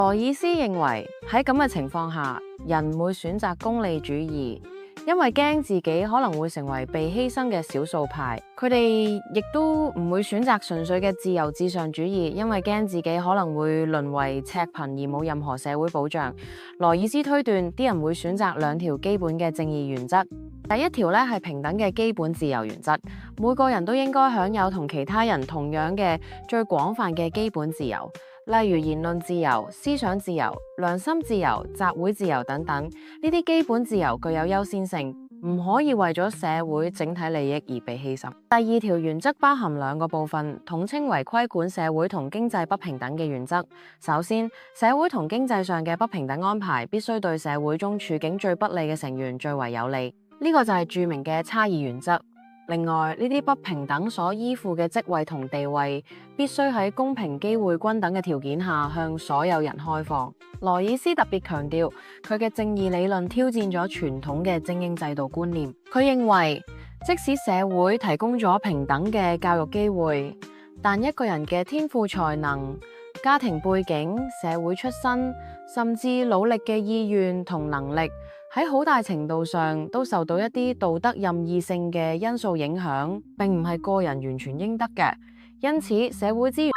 羅爾斯認為喺咁嘅情況下，人會選擇功利主義，因為驚自己可能會成為被犧牲嘅少數派。佢哋亦都唔會選擇純粹嘅自由至上主義，因為驚自己可能會淪為赤貧而冇任何社會保障。羅爾斯推斷，啲人會選擇兩條基本嘅正義原則。第一條咧係平等嘅基本自由原則，每個人都應該享有同其他人同樣嘅最廣泛嘅基本自由，例如言論自由、思想自由、良心自由、集會自由等等。呢啲基本自由具有優先性，唔可以為咗社會整體利益而被犧牲。第二條原則包含兩個部分，統稱為規管社會同經濟不平等嘅原則。首先，社會同經濟上嘅不平等安排必須對社會中處境最不利嘅成員最為有利。呢個就係著名嘅差異原則。另外，呢啲不平等所依附嘅職位同地位，必須喺公平機會均等嘅條件下向所有人開放。羅爾斯特別強調，佢嘅正義理論挑戰咗傳統嘅精英制度觀念。佢認為，即使社會提供咗平等嘅教育機會，但一個人嘅天賦才能、家庭背景、社會出身，甚至努力嘅意願同能力，喺好大程度上都受到一啲道德任意性嘅因素影響，並唔係個人完全應得嘅。因此，社會資源